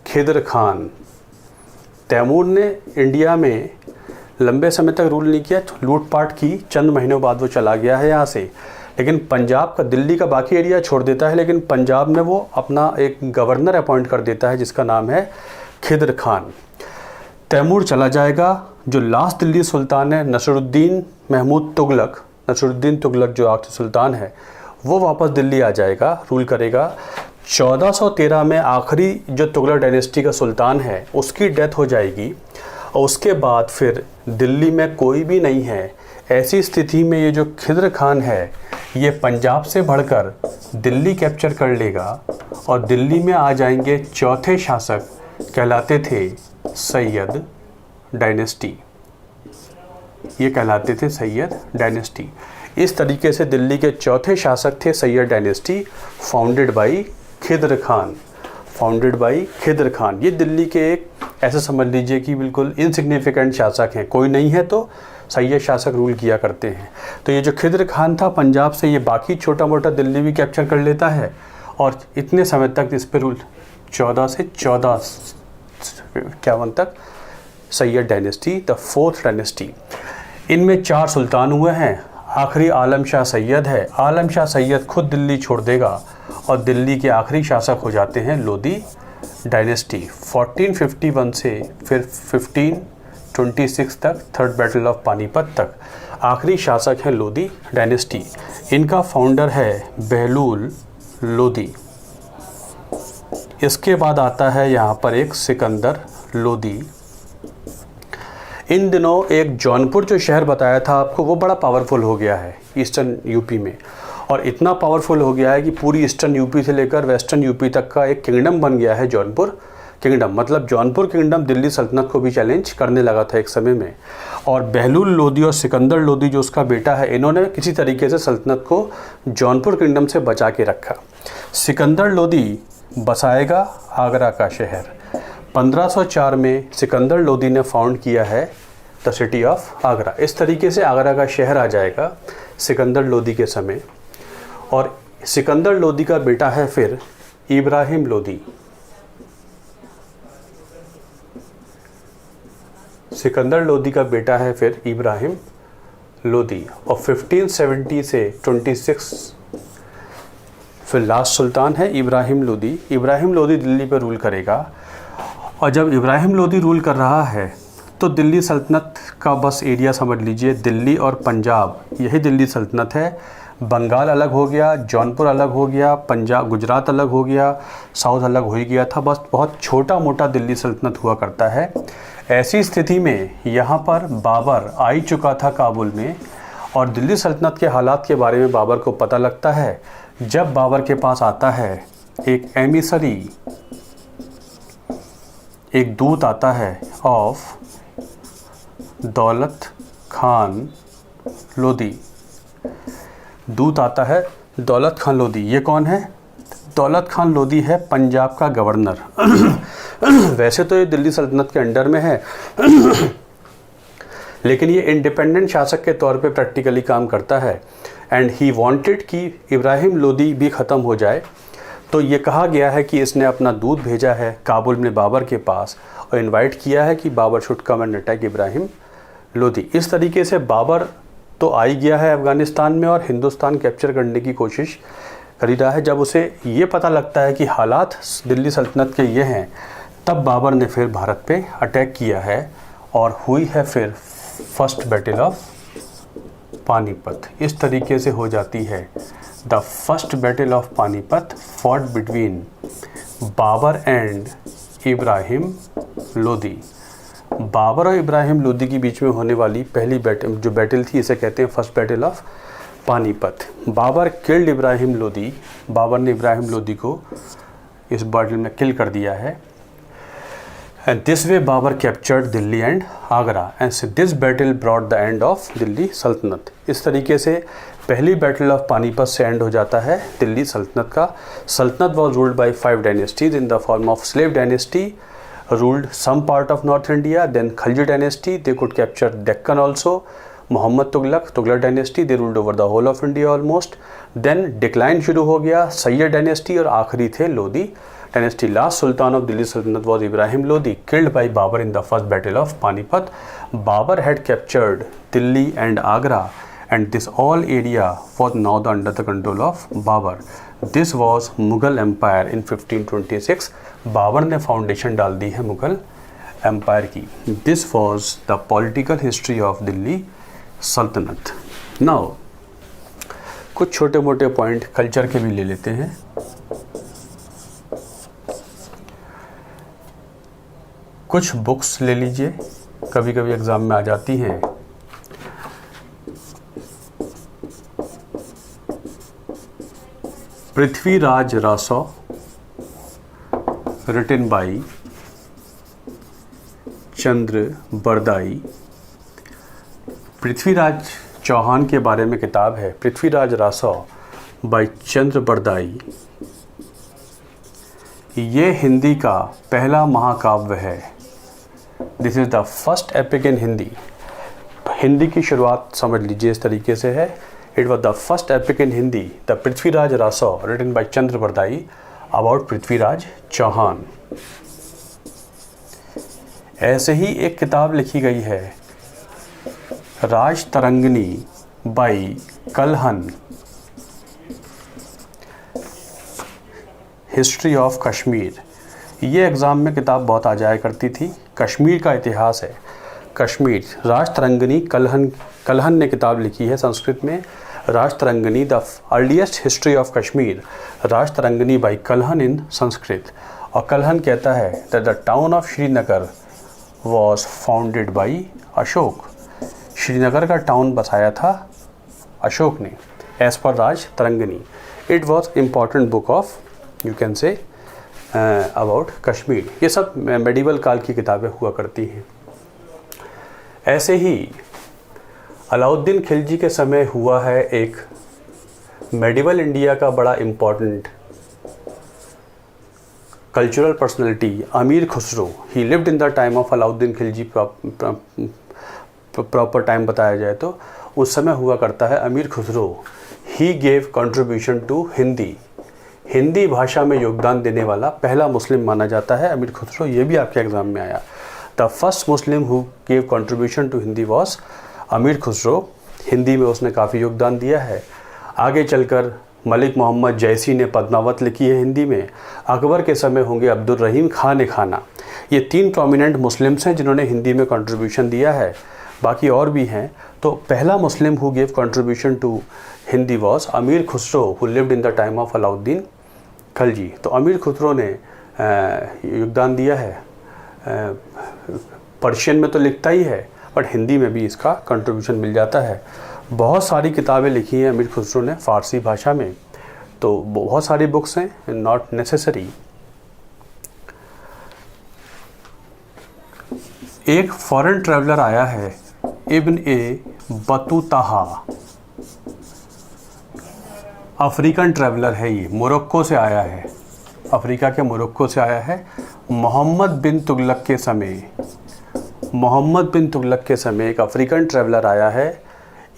खिदर खान। तैमूर ने इंडिया में लंबे समय तक रूल नहीं किया, लूटपाट की, चंद महीनों बाद वो चला गया है यहाँ से। लेकिन पंजाब का, दिल्ली का बाकी एरिया छोड़ देता है, लेकिन पंजाब में वो अपना एक गवर्नर अपॉइंट कर देता है जिसका नाम है खिदर खान। तैमूर चला जाएगा। जो लास्ट दिल्ली सुल्तान है नसरुद्दीन महमूद तुगलक, नसरुद्दीन तुगलक जो आखिरी सुल्तान है, वो वापस दिल्ली आ जाएगा, रूल करेगा। 1413 में आखिरी जो तुगलक डायनेस्टी का सुल्तान है उसकी डेथ हो जाएगी, और उसके बाद फिर दिल्ली में कोई भी नहीं है। ऐसी स्थिति में ये जो खिदर खान है ये पंजाब से बढ़कर दिल्ली कैप्चर कर लेगा, और दिल्ली में आ जाएंगे चौथे शासक, कहलाते थे सैयद डायनेस्टी। ये कहलाते थे सैयद डायनेस्टी। इस तरीके से दिल्ली के चौथे शासक थे Sayyid dynasty, founded by Khizr Khan, founded by Khizr Khan. ये दिल्ली के एक ऐसे समझ लीजिए कि बिल्कुल इनसिग्निफिकेंट शासक हैं, कोई नहीं है तो सैयद शासक रूल किया करते हैं। तो ये जो खिद्र खान था पंजाब से, ये बाकी छोटा मोटा दिल्ली भी कैप्चर कर लेता है और इतने समय तक इस पर रूल 14 से 1451 तक Syed dynasty, the 4th dynasty. इनमें 4 सुल्तान हुए हैं, आखिरी आलम शाह सैयद है। आलम शाह सैयद खुद दिल्ली छोड़ देगा और दिल्ली के आखिरी शासक हो जाते हैं लोधी डायनेस्टी। 1451 से फिर 1526 तक, 3rd बैटल ऑफ पानीपत तक आखिरी शासक हैं लोधी डायनेस्टी। इनका फाउंडर है बहलूल लोधी। इसके बाद आता है यहाँ पर एक सिकंदर लोधी। इन दिनों एक जौनपुर जो शहर बताया था आपको, वो बड़ा पावरफुल हो गया है ईस्टर्न यूपी में, और इतना पावरफुल हो गया है कि पूरी ईस्टर्न यूपी से लेकर वेस्टर्न यूपी तक का एक किंगडम बन गया है जौनपुर किंगडम। मतलब जौनपुर किंगडम दिल्ली सल्तनत को भी चैलेंज करने लगा था एक समय में। और बहलूल लोधी और सिकंदर लोधी जो उसका बेटा है, इन्होंने किसी तरीके से सल्तनत को जौनपुर किंगडम से बचा के रखा। सिकंदर लोधी बसाएगा आगरा का शहर। 1504 में सिकंदर लोधी ने फाउंड किया है द सिटी ऑफ आगरा। इस तरीके से आगरा का शहर आ जाएगा सिकंदर लोधी के समय। और सिकंदर लोधी का बेटा है फिर इब्राहिम लोधी। सिकंदर लोधी का बेटा है फिर इब्राहिम लोधी। और 1570 से 26 फिर लास्ट सुल्तान है इब्राहिम लोधी। इब्राहिम लोधी दिल्ली पर रूल करेगा। और जब इब्राहिम लोधी रूल कर रहा है तो दिल्ली सल्तनत का बस एरिया समझ लीजिए, दिल्ली और पंजाब, यही दिल्ली सल्तनत है। बंगाल अलग हो गया, जौनपुर अलग हो गया, पंजाब गुजरात अलग हो गया, साउथ अलग हो ही गया था। बस बहुत छोटा मोटा दिल्ली सल्तनत हुआ करता है। ऐसी स्थिति में यहाँ पर बाबर आ चुका था काबुल में, और दिल्ली सल्तनत के हालात के बारे में बाबर को पता लगता है जब बाबर के पास आता है एक एमिसरी, एक दूत आता है ऑफ दौलत खान लोधी। दूत आता है दौलत खान लोधी। ये कौन है? दौलत खान लोधी है पंजाब का गवर्नर। वैसे तो ये दिल्ली सल्तनत के अंडर में है, लेकिन ये इंडिपेंडेंट शासक के तौर पे प्रैक्टिकली काम करता है। एंड ही वांटेड कि इब्राहिम लोधी भी ख़त्म हो जाए। तो ये कहा गया है कि इसने अपना दूत भेजा है काबुल में बाबर के पास और इनवाइट किया है कि Babur should come and attack Ibrahim Lodi. इस तरीके से बाबर तो आ ही गया है अफ़गानिस्तान में और हिंदुस्तान कैप्चर करने की कोशिश कर ही रहा है। जब उसे ये पता लगता है कि हालात दिल्ली सल्तनत के ये हैं, तब बाबर ने फिर भारत पे अटैक किया है और हुई है फिर फर्स्ट बैटल ऑफ पानीपत। इस तरीके से हो जाती है the first battle of Panipat fought between Babur and Ibrahim Lodi. Babur और इब्राहिम लोधी के बीच में होने वाली पहली बैटल थी, इसे कहते हैं first battle of Panipat. Babur killed Ibrahim Lodi. Babur ने इब्राहिम लोधी को इस बैटल में किल कर दिया है। And this way Babur captured Delhi and Agra and this battle brought the end of Delhi Saltanat. इस तरीके से पहली बैटल ऑफ पानीपत से एंड हो जाता है दिल्ली सल्तनत का। सल्तनत was ruled by 5 dynasties in the form of slave dynasty ruled some part of North India, then Khalji dynasty, they could capture Deccan also. Muhammad Tughlaq dynasty, they ruled over the whole of India almost. Then decline शुरू हो गया, Syed dynasty, और आखिरी थे Lodhi dynasty. Last sultan of Delhi Sultanate was Ibrahim Lodi, killed by Babur in the first battle of Panipat. Babur had captured Delhi and Agra, and this all area was now under the control of Babur. This was Mughal Empire in 1526. Babar ने foundation डाल दी है Mughal empire की। This was the political history of Delhi सल्तनत। Now कुछ छोटे मोटे point culture के भी ले लेते हैं। कुछ बुक्स ले लीजिए, कभी कभी एग्जाम में आ जाती हैं। पृथ्वीराज रासो, written by चंद्र बरदाई। पृथ्वीराज चौहान के बारे में किताब है पृथ्वीराज रासो बाय चंद्र बरदाई। ये हिंदी का पहला महाकाव्य है this is the first epic in Hindi. Hindi की शुरुआत समझ लीजिए इस तरीके से है, it was the first epic in Hindi, the Prithviraj Raso, written by Chand Bardai about Prithviraj Chauhan. ऐसे ही एक किताब लिखी गई है Raj Tarangini by Kalhana, history of Kashmir. ये एग्ज़ाम में किताब बहुत आ जाया करती थी, कश्मीर का इतिहास है। कश्मीर, राज तरंगिणी कलहन ने किताब लिखी है संस्कृत में, Raj Tarangini the earliest history of Kashmir, Raj Tarangini by Kalhana in Sanskrit. और कलहन कहता है that the town of Srinagar was founded by Ashoka. Srinagar का टाउन बसाया था अशोक ने, as per Raj Tarangini. It was important book of you can say about Kashmir. ये सब मेडिवल काल की किताबें हुआ करती हैं। ऐसे ही अलाउद्दीन खिलजी के समय हुआ है एक मेडिवल इंडिया का बड़ा important cultural personality, Amir Khusrau. He lived in the time of Alauddin Khilji, proper time बताया जाए तो उस समय हुआ करता है Amir Khusrau. He gave contribution to Hindi, Hindi भाषा में योगदान देने वाला पहला मुस्लिम माना जाता है अमीर खुसरो। ये भी आपके एग्जाम में आया। The first Muslim who gave contribution to Hindi was Amir Khusrau. Hindi में उसने काफ़ी योगदान दिया है। आगे चलकर मलिक मोहम्मद जैसी ने पद्मावत लिखी है हिंदी में। अकबर के समय होंगे अब्दुल रहीम खान खाना। ये 3 प्रोमिनेंट मुस्लिम्स हैं जिन्होंने हिंदी में कंट्रीब्यूशन दिया है, बाकी और भी हैं। तो पहला Muslim who gave contribution to Hindi was Amir Khusro who lived in the time of Alauddin Khilji. तो अमीर खुसरो ने योगदान दिया है। पर्शियन में तो लिखता ही है, बट हिंदी में भी इसका कंट्रीब्यूशन मिल जाता है। बहुत सारी किताबें लिखी हैं अमीर खुसरो ने फ़ारसी भाषा में, तो बहुत सारी बुक्स हैं, नॉट नेसेसरी। एक फॉरेन ट्रैवलर आया है, इब्न ए बतूताहा, अफ्रीकन ट्रैवलर है। ये मोरक्को से आया है, अफ्रीका के मोरक्को से आया है। मोहम्मद बिन तुगलक के समय एक अफ्रीकन ट्रैवलर आया है,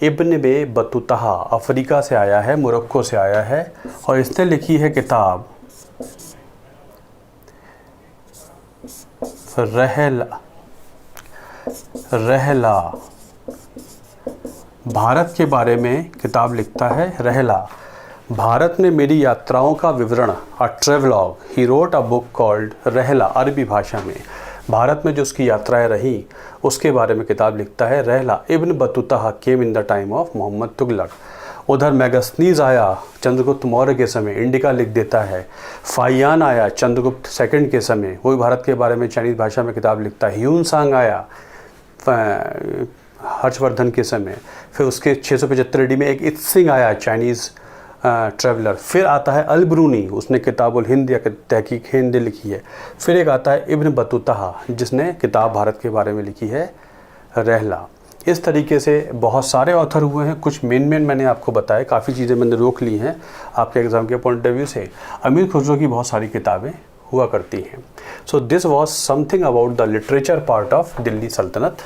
इब्न बे बतूताहा, अफ्रीका से आया है, मोरक्को से आया है, और इसने लिखी है किताब रहला। भारत के बारे में किताब लिखता है रहला, भारत में मेरी यात्राओं का विवरण, a travelogue. He wrote a book called Rihla, अरबी भाषा में भारत में जो उसकी यात्राएं रही उसके बारे में किताब लिखता है Rihla. Ibn Battuta came in the time of Mohammad Tughlaq. उधर मैगस्नीज आया चंद्रगुप्त मौर्य के समय, इंडिका लिख देता है। फाइयान आया चंद्रगुप्त सेकंड के समय, वही भारत के बारे में चाइनीज़ भाषा में किताब लिखता है। ह्यून सांग आया हर्षवर्धन के समय, फिर उसके 675 AD में एक इत्सिंग आया चाइनीज़ ट्रैवलर। फिर आता है अल ब्रूनी, उसने किताबुल हिंद या तहकीक हिंद लिखी है। फिर एक आता है इब्न बतूता जिसने किताब भारत के बारे में लिखी है रहला। इस तरीके से बहुत सारे ऑथर हुए हैं, कुछ मेन मैंने आपको बताया, काफ़ी चीज़ें मैंने रोक ली हैं आपके एग्ज़ाम के पॉइंट ऑफ व्यू से। अमीर खुसरो की बहुत सारी किताबें हुआ करती हैं। So this was something about the literature part of Delhi Sultanat.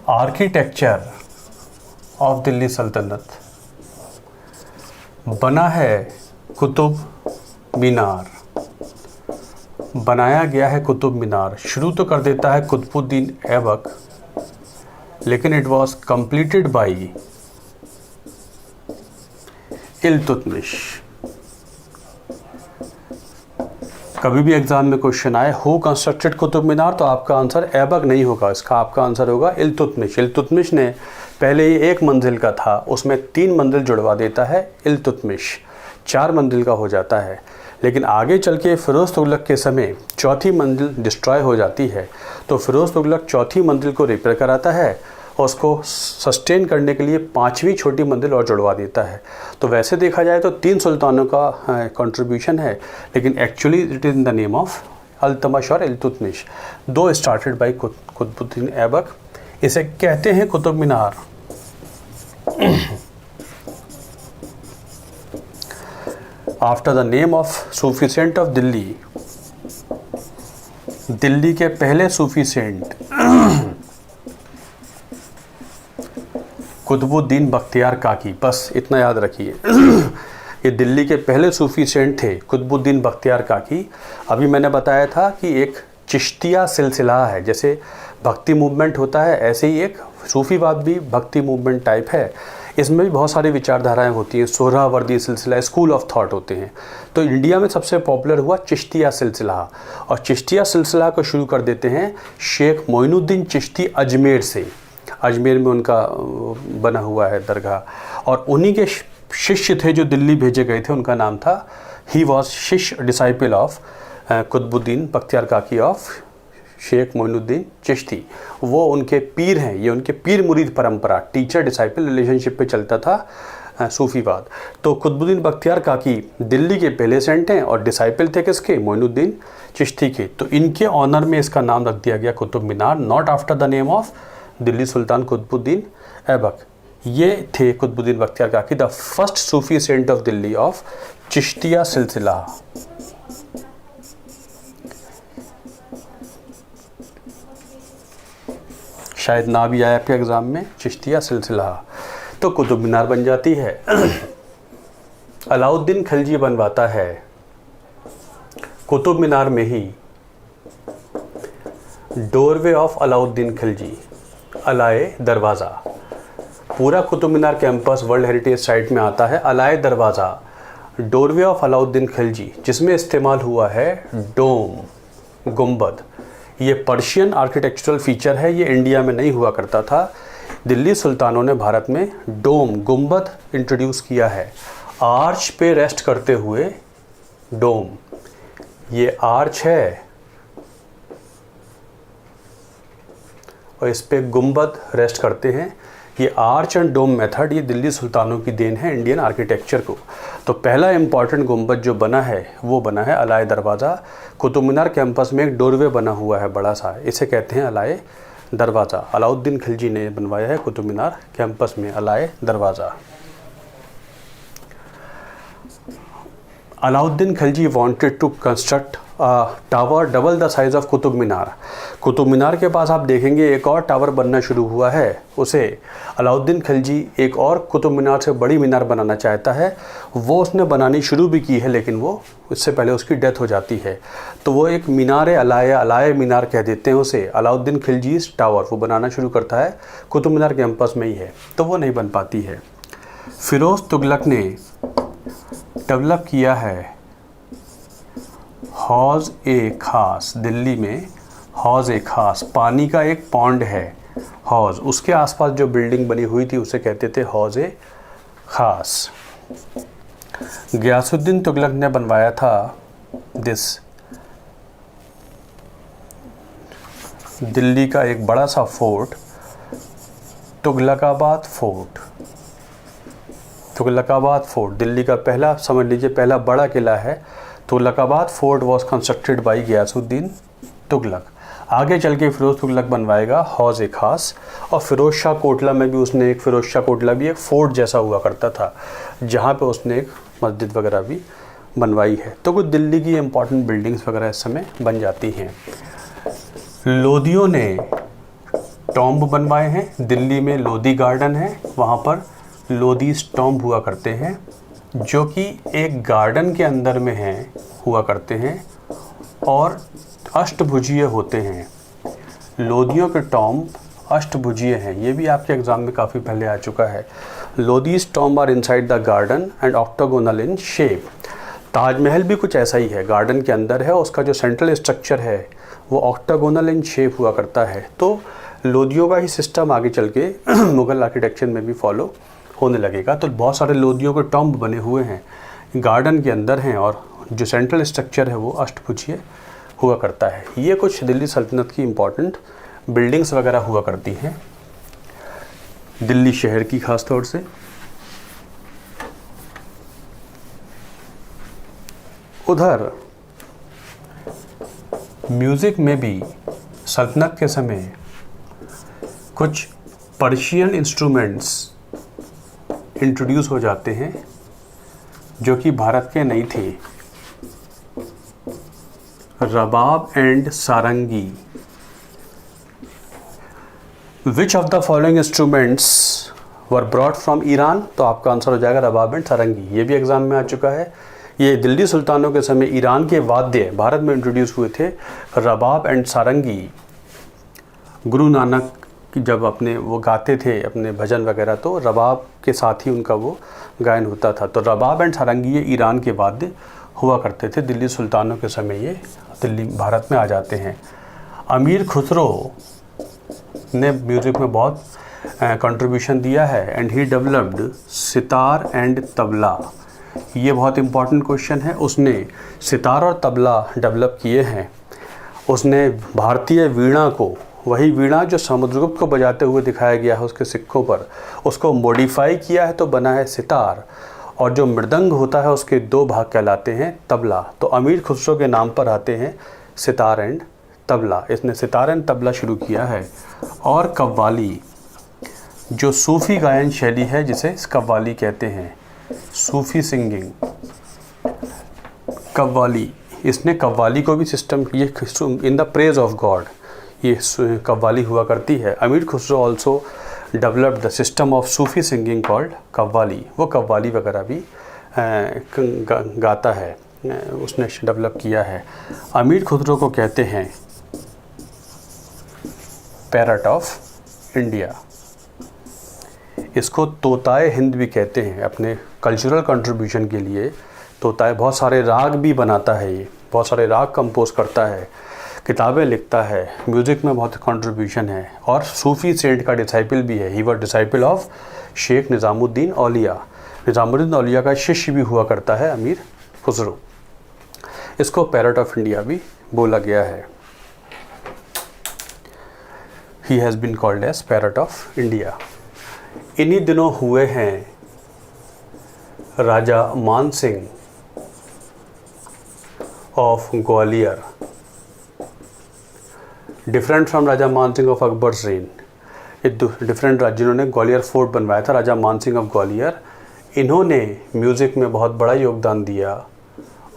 Architecture of Delhi सल्तनत बना है कुतुब मीनार, बनाया गया है कुतुब मीनार। शुरू तो कर देता है कुतुबुद्दीन ऐबक, लेकिन it was completed by Iltutmish. कभी भी एग्जाम में क्वेश्चन आए हु कंस्ट्रक्टेड कुतुब मीनार, तो आपका आंसर ऐबक नहीं होगा, इसका आपका आंसर होगा इल्तुतमिश। इल्तुतमिश ने पहले ये 1 मंजिल का था, उसमें 3 मंजिल जुड़वा देता है इल्तुतमिश, 4 मंजिल का हो जाता है। लेकिन आगे चल के फ़िरोज़ तुगलक के समय 4थी मंजिल डिस्ट्रॉय हो जाती है, तो फ़िरोज़ तुगलक 4थी मंजिल को रिपेयर कराता है और उसको सस्टेन करने के लिए 5वीं छोटी मंजिल और जुड़वा देता है। तो वैसे देखा जाए तो 3 सुल्तानों का कंट्रीब्यूशन है, लेकिन actually it is in the name of Altamash और इल्तुतमिश। 2 started by Qutbuddin Aibak. इसे कहते हैं Qutub Minar. After the name of Sufi saint of Delhi, Delhi के पहले सूफी सेंट कुतुबुद्दीन बख्तियार काकी, बस इतना याद रखिए। ये दिल्ली के पहले सूफी सेंट थे कुतुबुद्दीन बख्तियार काकी। अभी मैंने बताया था कि एक चिश्तिया सिलसिला है, जैसे भक्ति मूवमेंट होता है ऐसे ही एक सूफीवाद भी भक्ति मूवमेंट टाइप है। इसमें भी बहुत सारी विचारधाराएं होती हैं, सोहरावर्दी सिलसिला, स्कूल ऑफ थॉट होते हैं। तो इंडिया में सबसे पॉपुलर हुआ चिश्तिया सिलसिला, और चिश्तिया सिलसिला को शुरू कर देते हैं शेख मोइनुद्दीन चिश्ती अजमेर से। अजमेर में उनका बना हुआ है दरगाह, और उन्हीं के शिष्य थे जो दिल्ली भेजे गए थे। उनका नाम था, ही वॉज शिष्य डिसाइपल ऑफ कुतुबुद्दीन बख्तियार काकी ऑफ शेख मोइनुद्दीन चिश्ती। वो उनके पीर हैं, ये उनके पीर मुरीद परंपरा, टीचर डिसाइपल रिलेशनशिप पे चलता था सूफीवाद। तो कुतुबुद्दीन बख्तियार काकी दिल्ली के पहले सेंट हैं और डिसाइपल थे किसके? मोइनुद्दीन चिश्ती के। तो इनके ऑनर में इसका नाम रख दिया गया Qutub Minar, not after the name of Delhi sultan Qutbuddin Aibak. ये थे Qutbuddin Bakhtiyar Kaki, the first Sufi saint of Delhi of Chishtiya Silsila. शायद ना भी आया आपके एग्जाम में, चिश्तिया सिलसिला। तो कुतुब मीनार बन जाती है। अलाउद्दीन खिलजी बनवाता है कुतुब मीनार में ही डोरवे ऑफ अलाउद्दीन खिलजी, अलाए दरवाज़ा। पूरा Qutub Minar campus world heritage site में आता है। अलाए दरवाज़ा, डोरवे ऑफ अलाउद्दीन खिलजी, जिसमें इस्तेमाल हुआ है डोम, गुंबद। ये पर्शियन आर्किटेक्चरल फीचर है, ये इंडिया में नहीं हुआ करता था। दिल्ली सुल्तानों ने भारत में डोम, गुंबद इंट्रोड्यूस किया है। आर्च पे रेस्ट करते हुए डोम, ये आर्च है और इस पे गुंबद रेस्ट करते हैं। ये आर्च एंड डोम मेथड, ये दिल्ली सुल्तानों की देन है इंडियन आर्किटेक्चर को। तो पहला इंपॉर्टेंट गुंबद जो बना है वो बना है अलाए दरवाज़ा। कुतुब मीनार कैंपस में एक डोरवे बना हुआ है बड़ा सा, इसे कहते हैं अलाए दरवाज़ा। अलाउद्दीन खिलजी ने बनवाया है कुतुब मीनार कैंपस में Alai Darwaza. Alauddin Khilji wanted to construct tower double the size of Qutub Minar. Qutub Minar के पास आप देखेंगे एक और टावर बनना शुरू हुआ है, उसे अलाउद्दीन खिलजी एक और कुतुब मीनार से बड़ी मीनार बनाना चाहता है। वो उसने बनानी शुरू भी की है, लेकिन वो इससे पहले उसकी डेथ हो जाती है। तो वो एक मीनार अलाए मीनार कह देते हैं उसे। अलाउद्दीन खिलजी टावर वो बनाना शुरू करता है, कुतुब मीनार कैंपस में ही है, तो वो नहीं बन पाती है। फिरोज़ तुगलक ने डेवलप किया है हौज़ ए खास। दिल्ली में हौज़ ए खास, पानी का एक पॉन्ड है हौज़, उसके आसपास जो बिल्डिंग बनी हुई थी उसे कहते थे हौज़ ए खास। गयासुद्दीन तुगलक ने बनवाया था दिस, दिल्ली का एक बड़ा सा fort, Tughlaqabad fort. Tughlaqabad fort Delhi का पहला, समझ लीजिए पहला बड़ा किला है। Tughlaqabad fort was constructed by Ghiyasuddin Tughlaq. आगे चल के फिरोज़ तुगलक बनवाएगा हौज़ ए खास। और फिरोज़ शाह कोटला में भी उसने एक, फिरोज़ शाह कोटला भी एक फोर्ट जैसा हुआ करता था, जहाँ पे उसने एक मस्जिद वगैरह भी बनवाई है। तो कुछ दिल्ली की इंपॉर्टेंट बिल्डिंग्स वगैरह इस समय बन जाती हैं। लोदियों ने टॉम्ब बनवाए हैं। दिल्ली में लोदी गार्डन है, वहाँ पर लोदीज टॉम्ब हुआ करते हैं, जो कि एक गार्डन के अंदर में हैं, हुआ करते हैं और अष्टभुजीय होते हैं। लोदियों के टॉम्ब अष्टभुजीय हैं, ये भी आपके एग्जाम में काफ़ी पहले आ चुका है। Lodi's tomb are inside the garden and octagonal in shape. Taj Mahal भी कुछ ऐसा ही है, गार्डन के अंदर है, उसका जो सेंट्रल स्ट्रक्चर है वो ऑक्टागोनल इन शेप हुआ करता है। तो लोदियों का ही सिस्टम आगे चल के मुग़ल आर्किटेक्चर में भी फॉलो होने लगेगा। तो बहुत सारे लोदियों के टॉम्ब बने हुए हैं, गार्डन के अंदर हैं, और जो सेंट्रल स्ट्रक्चर है वो अष्टभुजीय हुआ करता है। ये कुछ दिल्ली सल्तनत की इम्पॉर्टेंट बिल्डिंग्स वगैरह हुआ करती हैं, दिल्ली शहर की ख़ास तौर से। उधर म्यूज़िक में भी सल्तनत के समय कुछ पर्शियन इंस्ट्रूमेंट्स इंट्रोड्यूस हो जाते हैं जो कि भारत के नहीं थे। Rabab and sarangi. Which of the following instruments were brought from Iran? तो आपका आंसर हो जाएगा रबाब एंड सारंगी। ये भी एग्जाम में आ चुका है। ये दिल्ली सुल्तानों के समय ईरान के वाद्य भारत में इंट्रोड्यूस हुए थे। रबाब एंड सारंगी गुरु नानक जब अपने वो गाते थे अपने भजन वगैरह, तो रबाब के साथ ही उनका वो गायन होता था। तो रबाब एंड सारंगी ये ईरान के वाद्य हुआ करते थे। दिल्ली सुल्तानों के समय ये दिल्ली भारत में आ जाते हैं। अमीर खुसरो ने म्यूज़िक में बहुत कंट्रीब्यूशन दिया है। And he developed sitar and tabla. ये बहुत इंपॉर्टेंट क्वेश्चन है। उसने सितार और तबला डेवलप किए हैं। उसने भारतीय वीणा को, वही वीणा जो समुद्रगुप्त को बजाते हुए दिखाया गया है उसके सिक्कों पर, उसको मॉडिफाई किया है तो बना है सितार। और जो मृदंग होता है उसके दो भाग कहलाते हैं तबला। तो अमीर खुसरो के नाम पर आते हैं सितार एंड तबला। इसने सितार एंड तबला शुरू किया है। और कव्वाली जो सूफ़ी गायन शैली है जिसे कव्वाली कहते हैं, सूफ़ी सिंगिंग, कव्वाली, इसने कव्वाली को भी सिस्टम, ये in the praise of God, ये कव्वाली हुआ करती है। Amir Khusro also developed the system of Sufi singing called qawwali. वो कव्वाली वगैरह भी गाता है, उसने डेवलप किया है। अमीर खुसरो को कहते हैं पैरट ऑफ इंडिया। इसको तोताए हिंद भी कहते हैं। अपने कल्चरल कंट्रीब्यूशन के लिए तोताए, बहुत सारे राग भी बनाता है ये, बहुत सारे राग कंपोज करता है, किताबें लिखता है, म्यूज़िक में बहुत कंट्रीब्यूशन है। और सूफ़ी सेंट का डिसाइपल भी है। He was disciple of Sheikh Nizamuddin Auliya. Nizamuddin Auliya का शिष्य भी हुआ करता है अमीर खुसरो। इसको पैरट ऑफ इंडिया भी बोला गया है। He has been called as parrot of India. इन्हीं दिनों हुए हैं Raja Man Singh of Gwalior, different from Raja Man Singh of Akbar's reign. ये डिफरेंट जिन्होंने ग्वालियर फोर्ट बनवाया था, राजा मान सिंह ऑफ ग्वालियर, इन्होंने म्यूज़िक में बहुत बड़ा योगदान दिया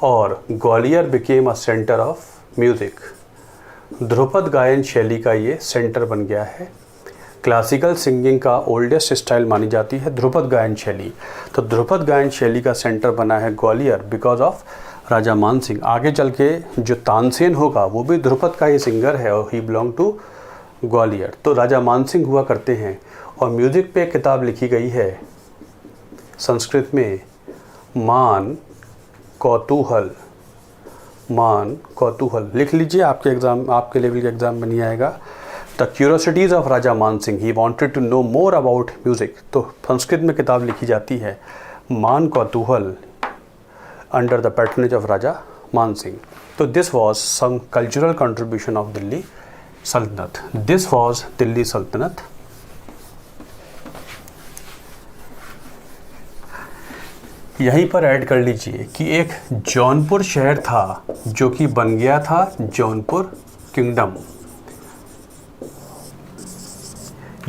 और Gwalior became a centre of music. Dhrupad गायन शैली का ये सेंटर बन गया है। क्लासिकल सिंगिंग का ओल्डेस्ट स्टाइल मानी जाती है ध्रुपद गायन शैली। तो ध्रुपद गायन शैली का सेंटर बना है ग्वालियर बिकॉज ऑफ राजा मान सिंह। आगे चल के जो तानसेन होगा वो भी ध्रुपद का ही सिंगर है और ही बिलोंग टू ग्वालियर। तो राजा मान सिंह हुआ करते हैं। और म्यूज़िक पे एक किताब लिखी गई है संस्कृत में, मान कौतूहल। मान कौतूहल लिख लीजिए, आपके एग्ज़ाम, आपके लेवल के एग्ज़ाम में नहीं आएगा। The क्यूरोसिटीज़ of Raja Man Singh, he wanted to know more about music. तो संस्कृत में किताब लिखी जाती है Man Kautuhal under the patronage of Raja Man Singh. तो this was some cultural contribution of Delhi Sultanat. This was Delhi सल्तनत। यहीं पर ऐड कर लीजिए कि एक जौनपुर शहर था जो कि बन गया था जौनपुर किंगडम।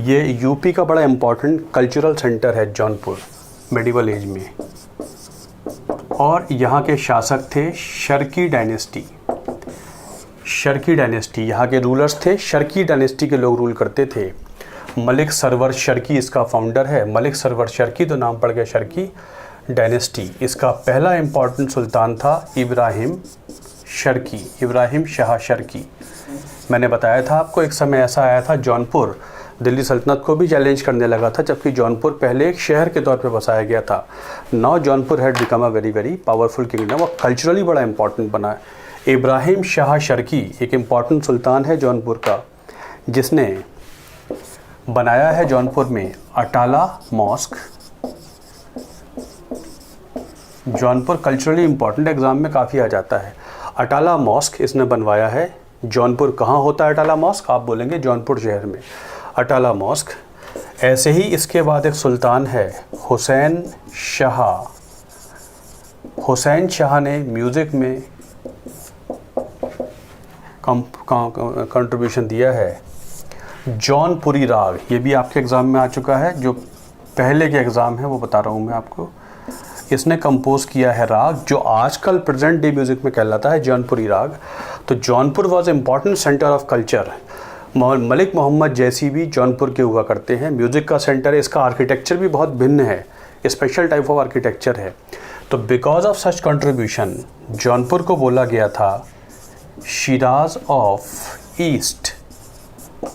ये यूपी का बड़ा इम्पॉर्टेंट कल्चरल सेंटर है जौनपुर मेडिवल एज में। और यहाँ के शासक थे शर्की डायनेस्टी। शर्की डायनेस्टी, यहाँ के रूलर्स थे, शर्की डायनेस्टी के लोग रूल करते थे। मलिक सरवर शर्की इसका फाउंडर है। मलिक सरवर शर्की तो नाम पड़ गया शर्की डायनेस्टी। इसका पहला इम्पॉर्टेंट सुल्तान था इब्राहिम शर्की, इब्राहिम शाह शर्की। मैंने बताया था आपको, एक समय ऐसा आया था जौनपुर दिल्ली सल्तनत को भी चैलेंज करने लगा था, जबकि जौनपुर पहले एक शहर के तौर पे बसाया गया था। Now Jaunpur had become a very very powerful kingdom और कल्चरली बड़ा इंपॉर्टेंट बना है। इब्राहिम शाह शर्की एक इम्पॉर्टेंट सुल्तान है जौनपुर का, जिसने बनाया है जौनपुर में Atala mosque. Jaunpur culturally important, exam में काफ़ी आ जाता है। अटाला मॉस्क इसने बनवाया है। जौनपुर कहाँ होता है अटाला मॉस्क? आप बोलेंगे जौनपुर शहर में अटाला मॉस्क। ऐसे ही इसके बाद एक सुल्तान है हुसैन शाह। हुसैन शाह ने म्यूज़िक में कंट्रीब्यूशन दिया है। जौनपुरी राग, ये भी आपके एग्ज़ाम में आ चुका है, जो पहले के एग्ज़ाम है वो बता रहा हूँ मैं आपको। इसने कंपोज किया है राग जो आजकल प्रेजेंट डे म्यूज़िक में कहलाता है जौनपुरी राग। तो Jaunpur was important centre of culture. Malik Mohammad जैसी भी जौनपुर के हुआ करते हैं, म्यूज़िक का सेंटर है। इसका आर्किटेक्चर भी बहुत भिन्न है, स्पेशल टाइप ऑफ आर्किटेक्चर है। तो because of such contribution Jaunpur को बोला गया था शिराज ऑफ ईस्ट,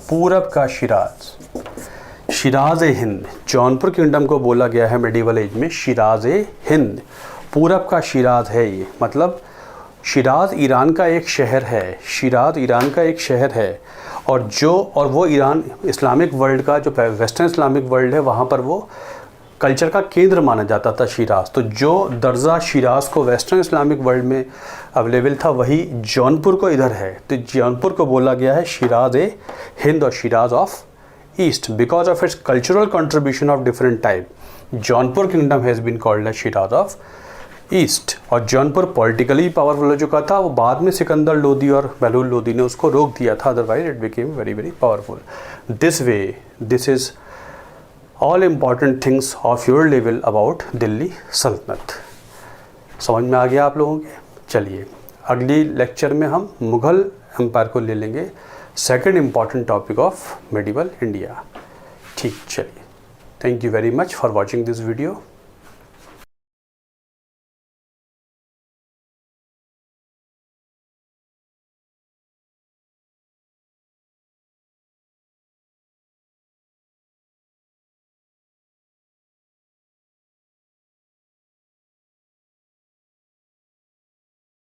पूरब का शिराज, शिराज ए हिंद। जौनपुर किंगडम को बोला गया है मेडिवल एज में शिराज ए हिंद, पूरब का शिराज है ये। मतलब शिराज ईरान का एक शहर है, शिराज ईरान का एक शहर है। और वो ईरान इस्लामिक वर्ल्ड का जो वेस्टर्न इस्लामिक वर्ल्ड है वहाँ पर वो कल्चर का केंद्र माना जाता था शिराज। तो जो दर्जा शिराज को वेस्टर्न इस्लामिक वर्ल्ड में अवेलेबल था वही जौनपुर को इधर है। तो जौनपुर को बोला गया है शिराज ए हिंद और Shiraz of east because of its cultural contribution of different type. Jaunpur kingdom has been called as Shiraz of east. और जौनपुर पॉलिटिकली पावरफुल हो चुका था, वो बाद में सिकंदर लोदी और बहलूल लोदी ने उसको रोक दिया था, otherwise it became very very powerful. This way this is all important things of your level about Delhi सल्तनत। समझ में आ गया आप लोगों के? चलिए अगली लेक्चर में हम मुग़ल एम्पायर को ले लेंगे, second important topic of medieval India. ठीक, चलिए, thank you very much for watching this video.